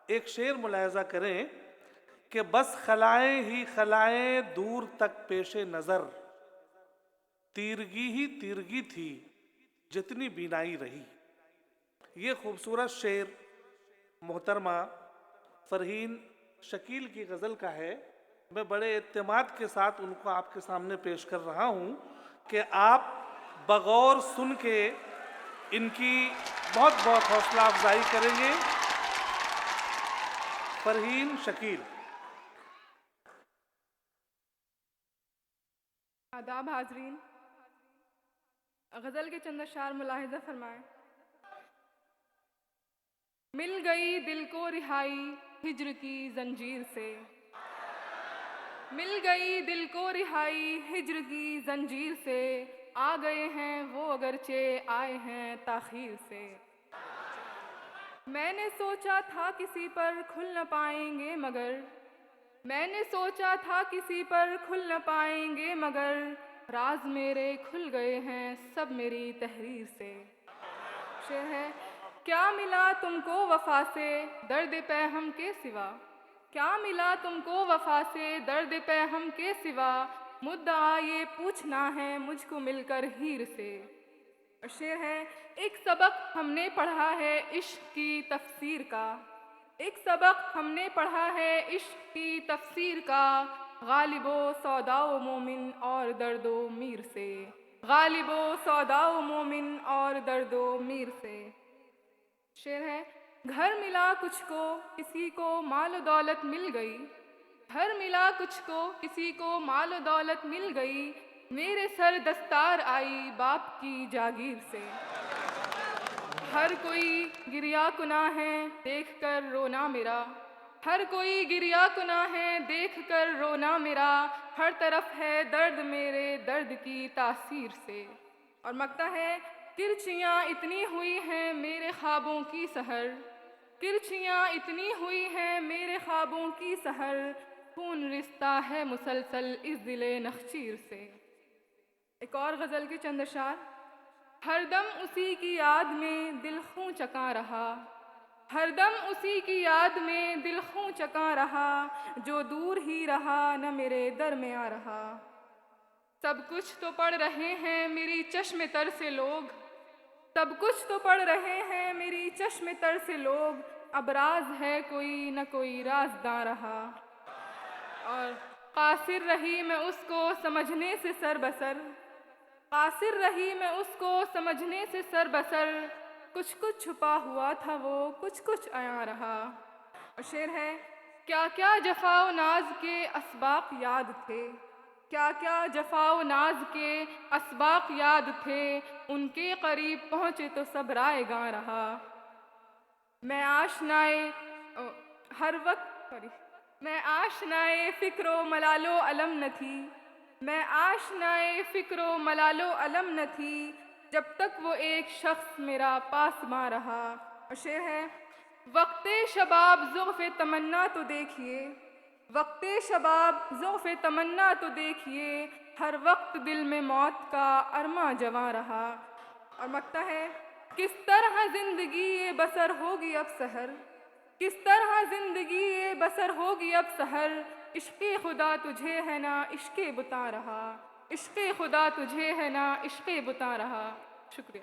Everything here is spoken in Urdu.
ایک شعر ملاحظہ کریں کہ بس خلائیں ہی خلائیں دور تک پیش نظر، تیرگی ہی تیرگی تھی جتنی بینائی رہی۔ یہ خوبصورت شعر محترمہ فرحین شکیل کی غزل کا ہے۔ میں بڑے اعتماد کے ساتھ ان کو آپ کے سامنے پیش کر رہا ہوں کہ آپ بغور سن کے ان کی بہت بہت حوصلہ افزائی کریں گے۔ فرحین شکیل۔ آداب حاضرین، غزل کے چند اشعار ملاحظہ فرمائیں۔ مل گئی دل کو رہائی ہجر کی زنجیر سے، مل گئی دل کو رہائی ہجر کی زنجیر سے، آ گئے ہیں وہ اگرچہ آئے ہیں تاخیر سے۔ میں نے سوچا تھا کسی پر کھل نہ پائیں گے مگر، میں نے سوچا تھا کسی پر کھل نہ پائیں گے مگر، راز میرے کھل گئے ہیں سب میری تحریر سے۔ شعر ہے: کیا ملا تم کو وفا سے درد پیہم کے سوا، کیا ملا تم کو وفا سے درد پیہم کے سوا، مدعا یہ پوچھنا ہے مجھ کو مل کر ہیر سے۔ اور شعر ہے: ایک سبق ہم نے پڑھا ہے عشق کی تفسیر کا، ایک سبق ہم نے پڑھا ہے عشق کی تفسیر کا، غالب و سودا و مومن اور درد و میر سے، غالب و سودا و مومن اور درد و میر سے۔ شعر ہے: گھر ملا کچھ کو کسی کو مال و دولت مل گئی، گھر ملا کچھ کو کسی کو مال و دولت مل گئی، میرے سر دستار آئی باپ کی جاگیر سے۔ ہر کوئی گریا کنا ہے دیکھ کر رونا میرا، ہر کوئی گریا کنا ہے دیکھ کر رونا میرا، ہر طرف ہے درد میرے درد کی تاثیر سے۔ اور مگتا ہے: کرچیاں اتنی ہوئی ہیں میرے خوابوں کی سحر، کرچیاں اتنی ہوئی ہیں میرے خوابوں کی سحر، خون رستا ہے مسلسل اس دل نخچیر سے۔ ایک اور غزل کے چند اشعار: ہر دم اسی کی یاد میں دل خوں چکا رہا، ہر دم اسی کی یاد میں دل خوں چکا رہا، جو دور ہی رہا نہ میرے در میں آ رہا۔ سب کچھ تو پڑھ رہے ہیں میری چشم تر سے لوگ، سب کچھ تو پڑھ رہے ہیں میری چشم تر سے لوگ، اب راز ہے کوئی نہ کوئی رازداں رہا۔ اور قاصر رہی میں اس کو سمجھنے سے سر بسر، قاصر رہی میں اس کو سمجھنے سے سر بسر، کچھ کچھ چھپا ہوا تھا وہ کچھ کچھ عیاں رہا۔ اور شعر ہے: کیا کیا جفا و ناز کے اسباق یاد تھے، کیا کیا جفا و ناز کے اسباق یاد تھے، ان کے قریب پہنچے تو سب رائے گاں رہا۔ میں آشنائے ہر وقت میں آشنائے فکر و ملال و علم نہ تھی، میں آشنائے فکر و ملال و علم نہ تھی، جب تک وہ ایک شخص میرا پاس ماں رہا۔ اور شعر ہے: وقت شباب ضعف تمنا تو دیکھیے، وقت شباب ضعف تمنا تو دیکھیے، ہر وقت دل میں موت کا ارماں جواں رہا۔ اور مگتا ہے: کس طرح زندگی یہ بسر ہوگی اب سحر، کس طرح زندگی یہ بسر ہوگی اب سحر، عشق خدا تجھے ہے نا عشق بتاں رہا، عشق خدا تجھے ہے نا عشق بتاں رہا۔ شکریہ۔